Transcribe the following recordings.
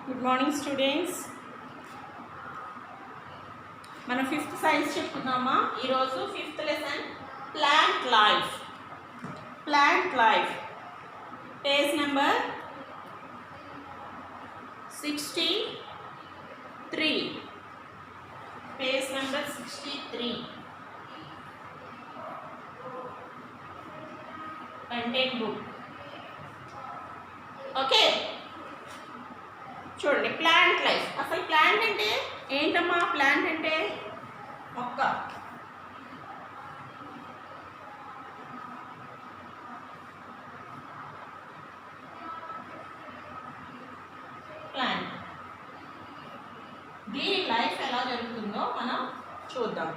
Good morning students. మనం fifth science చెప్పుకున్నామా ఈరోజు. Fifth lesson plant life. Page number 63. Page number 63. Content book. Okay, చూడండి. Plant life. అసలు plant అంటే ఏంటమ్మా? ప్లాంట్ అంటే మొక్క. ప్లాంట్ దీని లైఫ్ ఎలా జరుగుతుందో మనం చూద్దాం.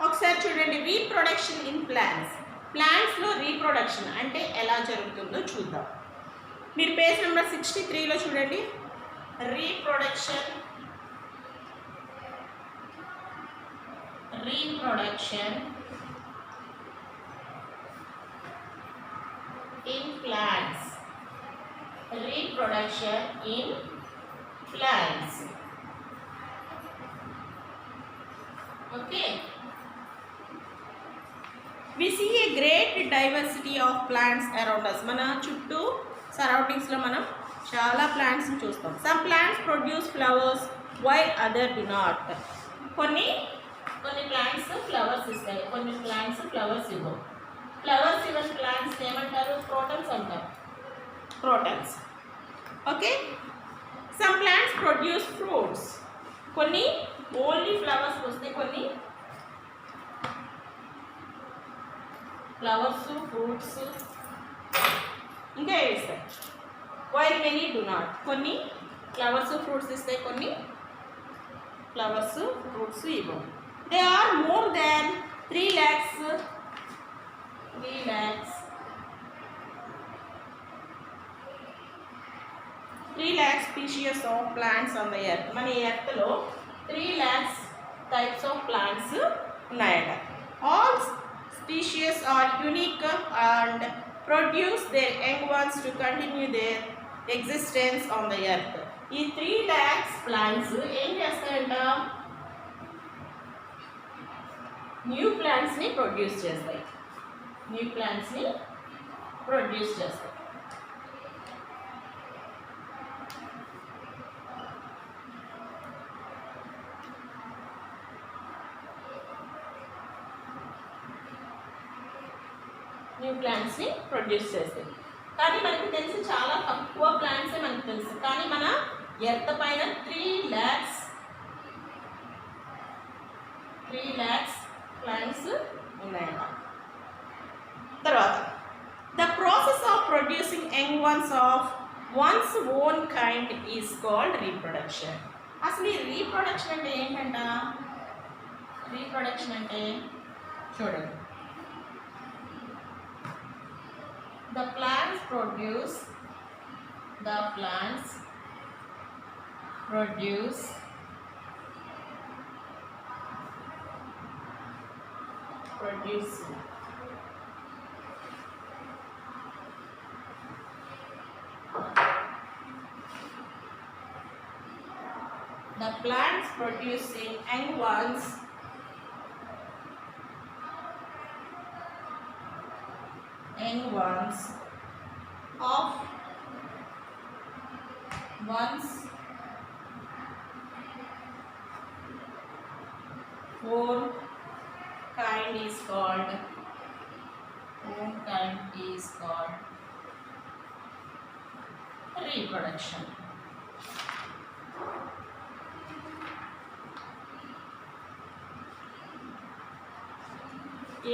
ఒకసారి చూడండి. రీప్రొడక్షన్ ఇన్ ప్లాంట్స్లో రీప్రొడక్షన్ అంటే ఎలా జరుగుతుందో చూద్దాం. మీరు పేజ్ నెంబర్ 63లో చూడండి. reproduction in plants. Okay, we see a great diversity of plants around us. మన చుట్టూ సరౌండింగ్స్ లో మనం చాలా ప్లాంట్స్ చూస్తాం. Some plants produce flowers while other do not. కొన్ని ప్లాంట్స్ ఫ్లవర్స్ ఇస్తాయి, కొన్ని ప్లాంట్స్ ఫ్లవర్స్ ఇవ్వవు. ఫ్లవర్స్ ఇవ్వని ప్లాంట్స్ ఏమంటారు? క్రోటన్స్ అంటారు. Crotons. Okay. Some plants produce fruits. కొన్ని ఓన్లీ ఫ్లవర్స్ వస్తాయి, కొన్ని ఫ్లవర్స్ ఫ్రూట్స్ ఇంకా వేస్తాయి. While many do not. కొన్ని ఫ్లవర్స్ ఫ్రూట్స్ ఇస్తాయి, కొన్ని ఫ్లవర్స్ ఫ్రూట్స్ ఇవ్వవు. They are more than 3 lakhs species of plants on the earth. మన ఎర్త్లో 3 lakhs types of plants ఉన్నాయట. All species are unique and produce their young ones to continue their existence on the earth. ఈ 3 lakhs plants ఏం చేస్తాయంట? New plants ని produce చేస్తాయి. కానీ మనకు తెలిసి చాలా తక్కువ ప్లాంట్సే మనకు తెలుసు. కానీ మన ఎర్త్ పైన 3 lakhs ప్లాంట్స్ ఉన్నాయట. తర్వాత the process of producing young ones of once own kind is called reproduction. అసలు ఈ రీప్రొడక్షన్ అంటే ఏంటంట? రీప్రొడక్షన్ అంటే చూడండి. The plants produce the plants producing young ones of one's own kind is called reproduction.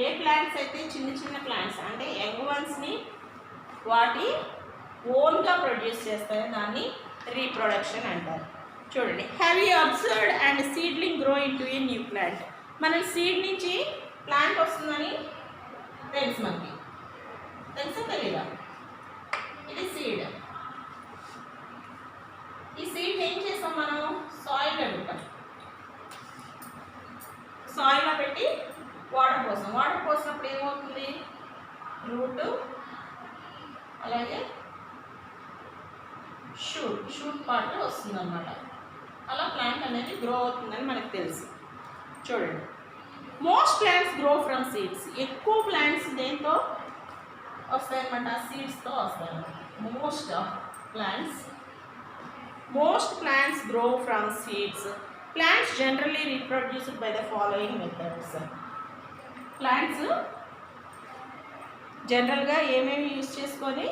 A plants అయితే చిన్న plants అంటే young వన్స్ని వాటి ఓన్గా ప్రొడ్యూస్ చేస్తాయో దాన్ని రీప్రొడక్షన్ అంటారు. చూడండి. Have you observed and seedling grow into a new plant. మన సీడ్ నుంచి ప్లాంట్ వస్తుందని తెలుసు మనకి. తెలుసా తెలీదా? ఇది సీడ్. ఈ సీడ్ ఏం చేస్తాం మనం? సాయిల్లో పెట్టాం. సాయిల్లో పెట్టి వాటర్ పోసినప్పుడు ఏమవుతుంది? రూట్ అలాగే షూట్ పార్ట్ వస్తుంది అన్నమాట. అలా ప్లాంట్ అనేది గ్రో అవుతుందని మనకు తెలుసు. చూడండి, most plants grow from seeds. ఎక్కువ ప్లాంట్స్ దేంతో వస్తాయన్నమాట, సీడ్స్తో వస్తాయన్నమాట. Most plants grow from seeds. Plants generally reproduced by the following methods. Plants జనరల్గా ఏమేమి యూజ్ చేసుకొని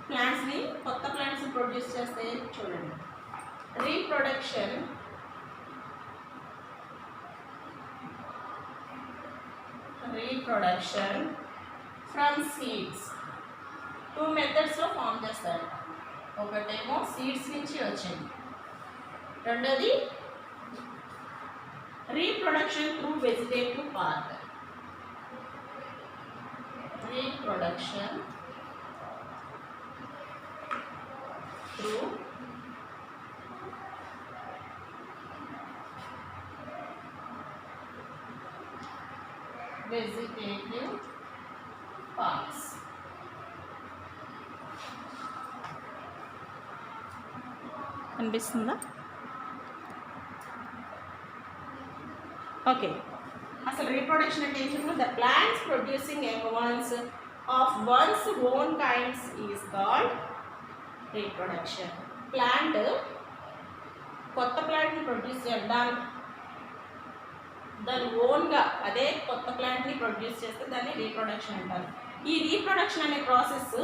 ప్లాంట్స్ని, కొత్త ప్లాంట్స్ని ప్రొడ్యూస్ చేస్తాయి చూడండి. Reproduction, from seeds. 2 మెథడ్స్లో ఫామ్ చేస్తారు. ఒకటేమో సీడ్స్ నుంచి వచ్చింది, రెండోది reproduction through vegetative part. Reproduction through vegetative parts. అనిపిస్తుందా? ఓకే, అసలు రీప్రొడక్షన్ అంటే ఏం చెప్పిన, the plants producing young ones of once own kinds is called reproduction. Plant కొత్త ప్లాంట్ని ప్రొడ్యూస్ చేయడం, దాని ఓన్గా అదే కొత్త ప్లాంట్ని ప్రొడ్యూస్ చేస్తే దాన్ని రీప్రొడక్షన్ అంటారు. ఈ రీప్రొడక్షన్ అనే ప్రాసెస్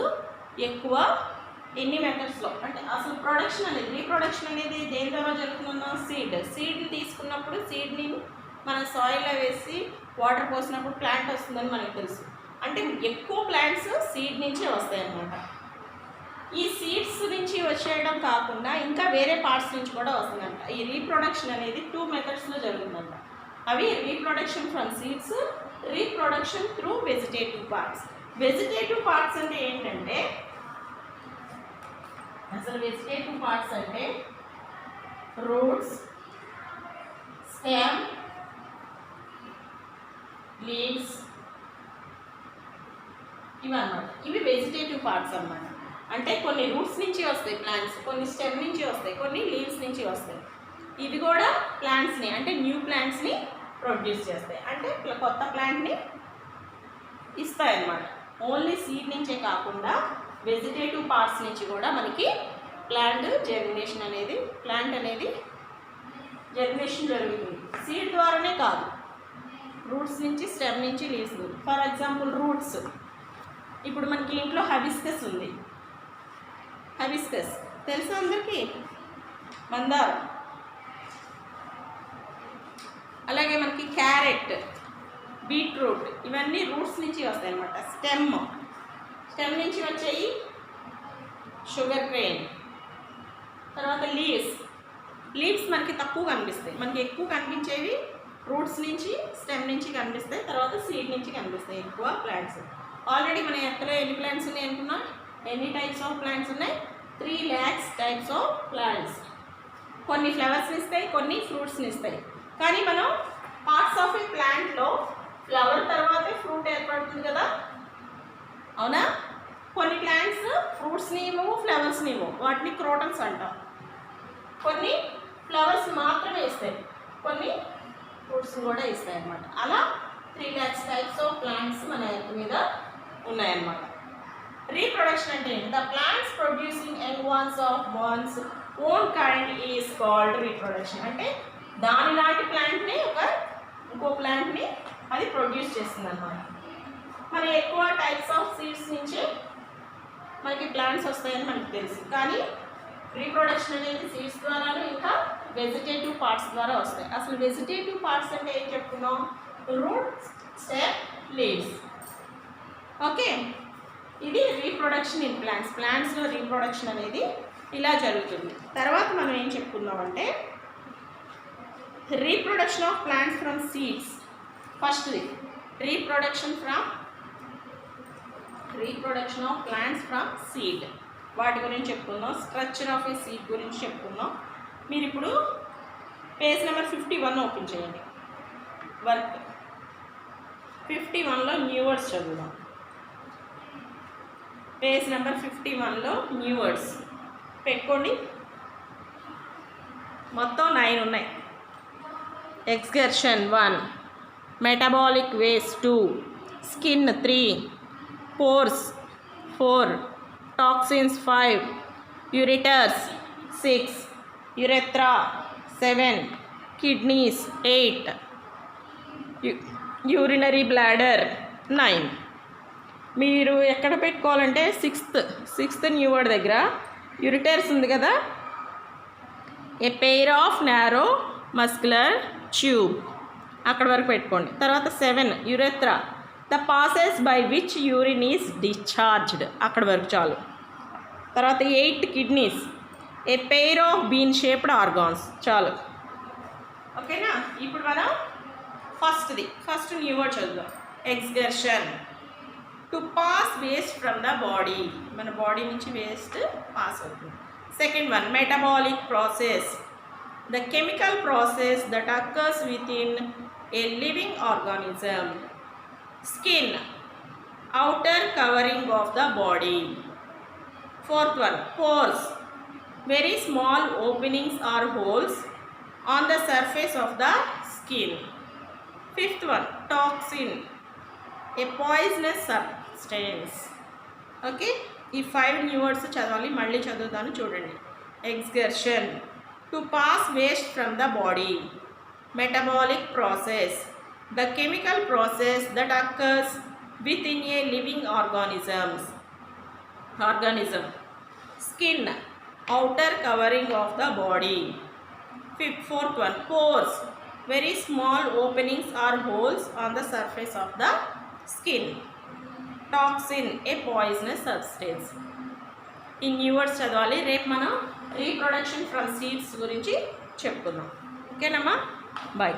ఎక్కువ ఎన్ని మెథడ్స్లో, అంటే అసలు ప్రొడక్షన్ అనేది, రీప్రొడక్షన్ అనేది దేని ద్వారా జరుగుతుందన్నా, సీడ్ని తీసుకున్నప్పుడు సీడ్ని మనం సాయిల్లో వేసి వాటర్ పోసినప్పుడు ప్లాంట్ వస్తుందని మనకు తెలుసు. అంటే ఎక్కువ ప్లాంట్స్ సీడ్ నుంచే వస్తాయి అన్నమాట. ఈ సీడ్స్ నుంచి వచ్చేయడం కాకుండా ఇంకా వేరే పార్ట్స్ నుంచి కూడా వస్తుందంట. ఈ రీప్రొడక్షన్ అనేది 2 మెథడ్స్లో జరుగుతుందంట. అవి reproduction from seeds, reproduction through vegetative parts. Vegetative parts అంటే ఏంటంటే, అసలు వెజిటేటివ్ పార్ట్స్ అంటే రూట్స్, స్టెమ్, లీవ్స్, ఇవన్నమాట. ఇవి వెజిటేటివ్ పార్ట్స్ అన్నమాట. అంటే కొన్ని రూట్స్ నుంచి వస్తాయి ప్లాంట్స్, కొన్ని స్టెమ్ నుంచి వస్తాయి, కొన్ని లీవ్స్ నుంచి వస్తాయి. ఇవి కూడా ప్లాంట్స్ని, అంటే న్యూ ప్లాంట్స్ని ప్రొడ్యూస్ చేస్తాయి, అంటే కొత్త ప్లాంట్ని ఇస్తాయి అన్నమాట. ఓన్లీ సీడ్ నుంచే కాకుండా వెజిటేటివ్ పార్ట్స్ నుంచి కూడా మనకి ప్లాంట్ అనేది జర్మినేషన్ జరుగుతుంది. సీడ్ ద్వారానే కాదు, రూట్స్ నుంచి, స్టెమ్ నుంచి, లీవ్స్. ఫర్ ఎగ్జాంపుల్ రూట్స్, ఇప్పుడు మనకి ఇంట్లో హబిస్కస్ ఉంది. హబిస్కస్ తెలుసా అందరికీ? మందారం. అలాగే మనకి క్యారెట్, బీట్రూట్, ఇవన్నీ రూట్స్ నుంచి వస్తాయి అన్నమాట. స్టెమ్ నుంచి వచ్చేవి షుగర్ కేన్. తర్వాత లీవ్స్ మనకి తక్కువ కనిపిస్తాయి, మనకి ఎక్కువ కనిపించేవి రూట్స్ నుంచి, స్టెమ్ నుంచి కనిపిస్తాయి, తర్వాత సీడ్ నుంచి కనిపిస్తాయి ఎక్కువ ప్లాంట్స్. ఆల్రెడీ మన ఎక్కడో ఎన్ని ప్లాంట్స్ ఉన్నాయి అనుకున్నా, ఎన్ని టైప్స్ ఆఫ్ ప్లాంట్స్ ఉన్నాయి? 3 lakhs టైప్స్ ఆఫ్ ప్లాంట్స్. కొన్ని ఫ్లవర్స్ని ఇస్తాయి, కొన్ని ఫ్రూట్స్ని ఇస్తాయి. కానీ మనం పార్ట్స్ ఆఫ్ ఏ ప్లాంట్లో ఫ్లవర్ తర్వాతే ఫ్రూట్ ఏర్పడుతుంది కదా, అవునా? కొన్ని ప్లాంట్స్ ఫ్రూట్స్ని ఇవ్వవు, ఫ్లవర్స్ని ఇవ్వవు, వాటిని క్రోటన్స్ అంటాం. కొన్ని ఫ్లవర్స్ మాత్రమే ఇస్తాయి, కొన్ని ఫ్రూట్స్ని కూడా ఇస్తాయి అన్నమాట. అలా 3 lakhs టైప్స్ ఆఫ్ ప్లాంట్స్ మన ఎర్త్ మీద ఉన్నాయన్నమాట. రీప్రొడక్షన్ అంటే the plants producing young ones of once own kind is called reproduction. అంటే దాని లాంటి ప్లాంట్ని ఇంకో ప్లాంట్ని అది ప్రొడ్యూస్ చేస్తుంది అన్నమాట. మరి ఎక్కువ టైప్స్ ఆఫ్ సీడ్స్ నుంచే మనకి ప్లాంట్స్ వస్తాయని మనకు తెలుసు. కానీ రీప్రొడక్షన్ అనేది సీడ్స్ ద్వారాను, ఇంకా వెజిటేటివ్ పార్ట్స్ ద్వారా వస్తాయి. అసలు వెజిటేటివ్ పార్ట్స్ అంటే ఏం చెప్పుకున్నాం? Roots, stem, leaves. ఓకే, ఇది రీప్రొడక్షన్ ఇన్ ప్లాంట్స్లో రీప్రొడక్షన్ అనేది ఇలా జరుగుతుంది. తర్వాత మనం ఏం చెప్పుకుందామంటే reproduction of plants from seeds. ఫస్ట్ది reproduction of plants from seed. వాటి గురించి చెప్పుకుందాం. స్ట్రక్చర్ ఆఫ్ ఏ సీడ్ గురించి చెప్పుకుందాం. మీరు ఇప్పుడు పేజ్ నెంబర్ 51 ఓపెన్ చేయండి. వర్క్ 51లో న్యూ వర్డ్స్ చదువుదాం. పేజ్ నెంబర్ 51లో న్యూ వర్డ్స్. పెట్టుకోండి. మొత్తం 9 ఉన్నాయి. Excretion 1, metabolic waste 2, skin 3, pores 4, toxins 5, ureters 6, urethra 7, kidneys 8, urinary bladder 9. మీరు ఎక్కడ పెట్టుకోవాలంటే సిక్స్త్ న్యూ వర్డ్ దగ్గర యూరిటర్స్ ఉంది కదా, a pair of narrow muscular tube అక్కడ వరకు పెట్టుకోండి. తర్వాత 7 urethra, the passes by which urine is discharged అక్కడ వరకు చాలు. తర్వాత 8 kidneys, a pair of been shaped organs చాలు. ఓకేనా? ఇప్పుడు మనం ఫస్ట్ న్యూ వర్డ్ చదువుదాం. Excursion, to pass waste from the body, మన బాడీ నుంచి వేస్ట్ పాస్ అవుతుంది. Second one, metabolic process, the chemical process that occurs with in a living organism. Skin, outer covering of the body. Fourth one, pores, very small openings or holes on the surface of the skin. Fifth one, toxin, a poisonous substance. Okay, ఈ 5 new words చదవాలి. మళ్ళీ చదువుతాను చూడండి. Excursion, to pass waste from the body. Metabolic process, the chemical process that occurs within a living organism. Skin, outer covering of the body. Fourth one, pores, very small openings or holes on the surface of the skin. Toxin, a poisonous substance. ఈ new words చదవాలి. రేపు మనం reproduction from seeds గురించి చెప్పుకుందాం. ఓకేనమ్మా? Bye.